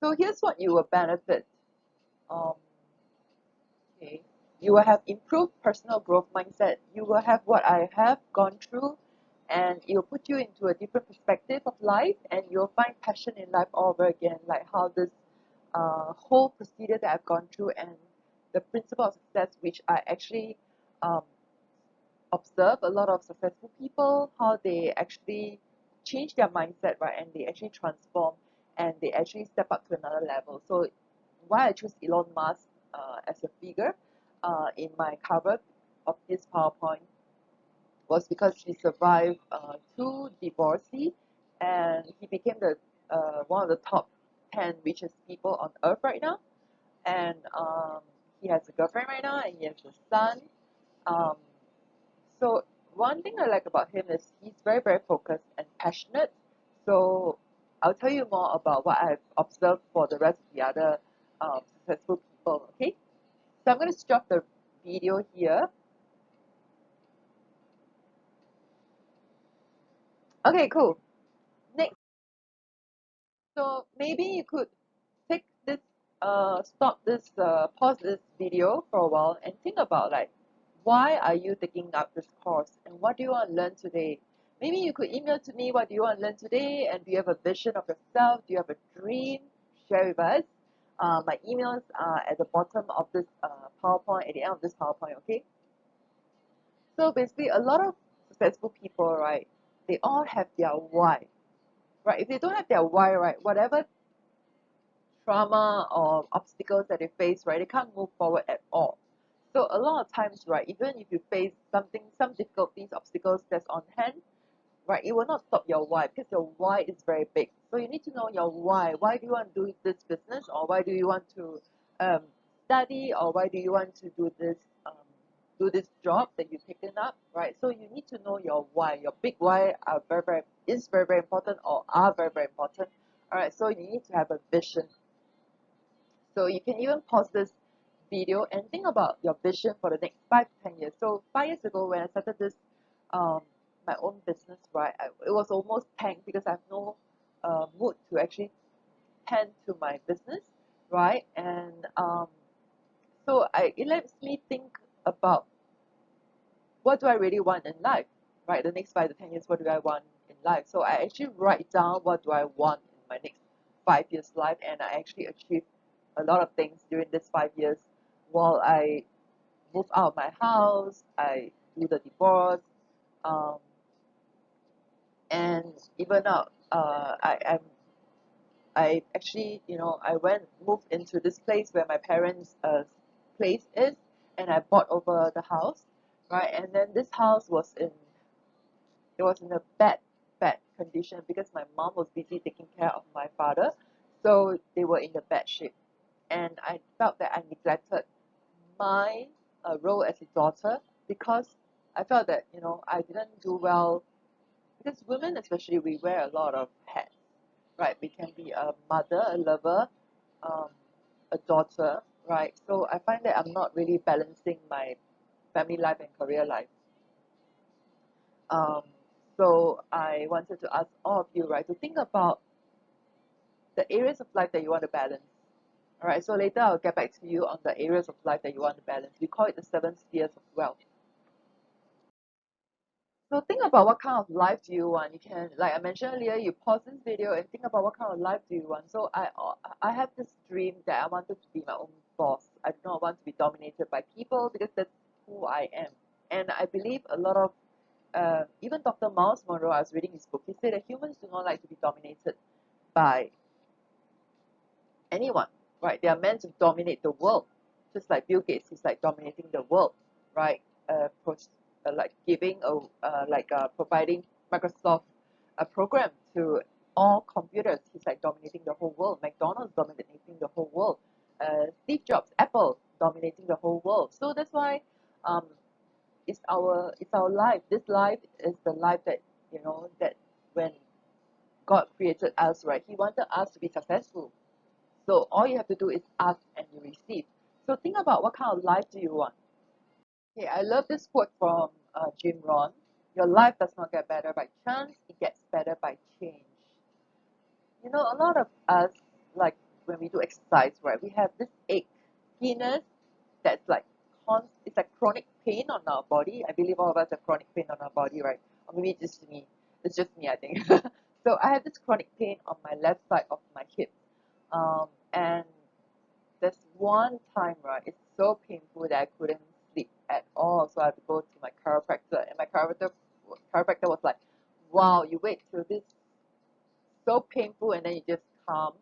So here's what you will benefit. Um, okay, you will have improved personal growth mindset. You will have what I have gone through, and it will put you into a different perspective of life, and you'll find passion in life all over again, like how this whole procedure that I've gone through and the principle of success, which I actually um, observe a lot of successful people, how they actually change their mindset, right, and they actually transform and they actually step up to another level. So why I choose Elon Musk as a figure in my cover of this PowerPoint was because he survived two divorces and he became the one of the top 10 richest people on earth right now. And he has a girlfriend right now and he has a son. Um, so one thing I like about him is he's very, very focused and passionate. So I'll tell you more about what I've observed for the rest of the other successful people, okay? So I'm going to stop the video here. Okay, cool. Next, so maybe you could take this, stop this, pause this video for a while and think about like, why are you taking up this course and what do you want to learn today? Maybe you could email to me what do you want to learn today and do you have a vision of yourself? Do you have a dream? Share with us. My emails are at the bottom of this PowerPoint, at the end of this PowerPoint, okay? So basically, a lot of successful people, right, they all have their why, right? If they don't have their why, right, whatever trauma or obstacles that they face, right, they can't move forward at all. So a lot of times, right, even if you face something, some difficulties, obstacles that's on hand, right, it will not stop your why because your why is very big. So you need to know your why. Why do you want to do this business, or why do you want to um, study, or why do you want to do this job that you've taken up, right? So you need to know your why. Your big why are very very important, or are very very important. All right, so you need to have a vision. So you can even pause this video and think about your vision for the next 5 to 10 years. So 5 years ago when I started this um, my own business, right, it was almost tanked because I have no mood to actually tend to my business, right? And so it lets me think about what do I really want in life, right? The next 5 to 10 years, what do I want in life? So I actually write down what do I want in my next 5 years life, and I actually achieved a lot of things during this 5 years while I move out of my house, I do the divorce, um, and even now, I actually, I moved into this place where my parents' place is, and I bought over the house, right? And then this house was in a bad condition because my mom was busy taking care of my father, so they were in a bad shape. And I felt that I neglected my role as a daughter because I felt that I didn't do well because women especially we wear a lot of hats, right? We can be a mother, a lover, um, a daughter, right? So I find that I'm not really balancing my family life and career life. Um, so I wanted to ask all of you, right, to think about the areas of life that you want to balance. All right, so later I'll get back to you on the areas of life that you want to balance. We call it the 7 spheres of wealth. So think about what kind of life do you want. You can, like I mentioned earlier, you pause this video and think about what kind of life do you want. So I have this dream that I wanted to be my own boss. I do not want to be dominated by people because that's who I am. And I believe a lot of even Dr. Miles Monroe, I was reading his book, he said that humans do not like to be dominated by anyone, right? They are meant to dominate the world, just like Bill Gates, he's like dominating the world, right? Like giving providing Microsoft a program to all computers. He's like dominating the whole world. McDonald's dominating the whole world. Steve Jobs, Apple dominating the whole world. So that's why um, it's our life. This life is the life that that when God created us, right? He wanted us to be successful. So all you have to do is ask and you receive. So think about what kind of life do you want. Okay, I love this quote from Jim Rohn. Your life does not get better by chance; it gets better by change. A lot of us, like when when we do exercise, right, we have this achiness that's like it's like chronic pain on our body. I believe all of us have chronic pain on our body, right? Or maybe it's just me. It's just me, I think. So I have this chronic pain on my left side of my hip. And there's one time, right, it's so painful that I couldn't sleep at all. So I had to go to my chiropractor, and my chiropractor was like, wow, you wait till this so painful and then you just come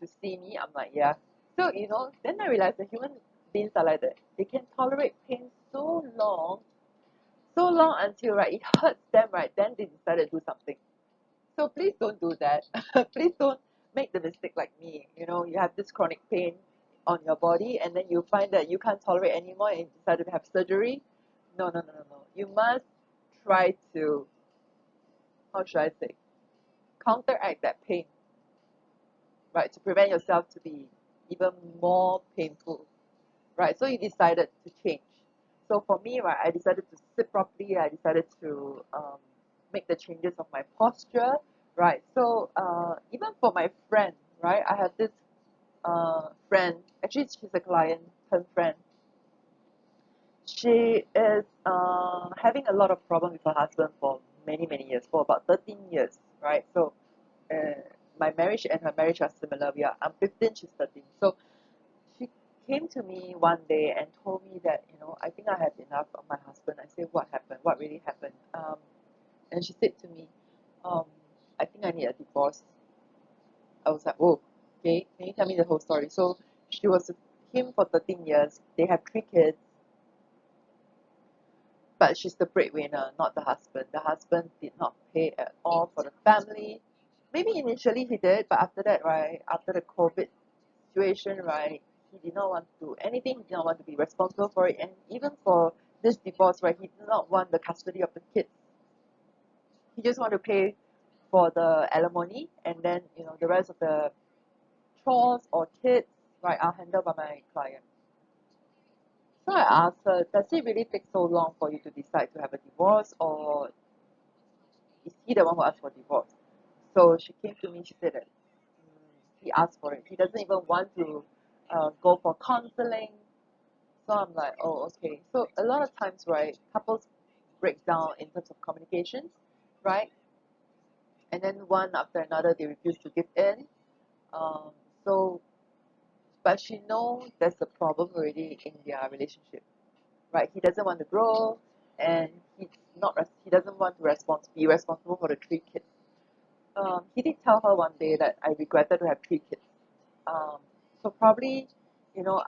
to see me. I'm like, yeah. So, then I realized that human beings are like that. They can tolerate pain so long until, right, it hurts them, right, then they decided to do something. So please don't do that. Please don't make the mistake like me. You have this chronic pain on your body and then you find that you can't tolerate anymore and you decided to have surgery. No, no, no, no, no. You must try to, how should I say, counteract that pain, right, to prevent yourself to be even more painful, right? So you decided to change. So for me, right, I decided to sit properly. I decided to make the changes of my posture, right? So even for my friend, right, I have this friend. Actually, she's a client, her friend. She is having a lot of problem with her husband for many, many years, for about 13 years, right? So my marriage and her marriage are similar. I'm 15, she's 13. So she came to me one day and told me that, I think I had enough of my husband. I said, what happened? What really happened? And she said to me, um, I think I need a divorce. I was like, oh, okay, can you tell me the whole story? So she was with him for 13 years. They have 3 kids, but she's the breadwinner, not the husband. The husband did not pay at all for the family. Maybe initially he did, but after that, right, after the COVID situation, right, he did not want to do anything. He did not want to be responsible for it. And even for this divorce, right, he did not want the custody of the kids. He just want to pay for the alimony, and then, the rest of the chores or kids, right, are handled by my client. So I asked her, does it really take so long for you to decide to have a divorce, or is he the one who asked for divorce? So she came to me, she said that he asked for it. He doesn't even want to go for counseling. So I'm like, oh, okay. So a lot of times, right, couples break down in terms of communications, right? And then one after another, they refuse to give in. Um, so, but she knows there's a problem already in their relationship, right? He doesn't want to grow, and he doesn't want to be responsible for the 3 kids. He did tell her one day that I regretted to have 3 kids. Um, so probably, you know,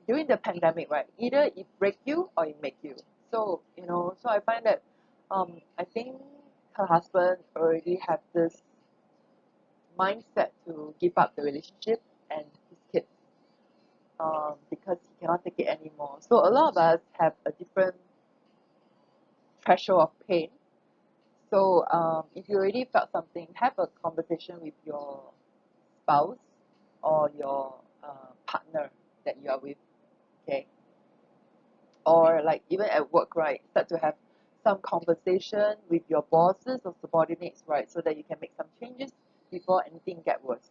during the pandemic, right, either it break you or it make you. So, so I find that I think her husband already have this mindset to give up the relationship and his kids because he cannot take it anymore. So a lot of us have a different threshold of pain. So if you already felt something, have a conversation with your spouse or your partner that you are with, okay? Or like even at work, right, start to have some conversation with your bosses or subordinates, right, so that you can make some changes before anything get worse.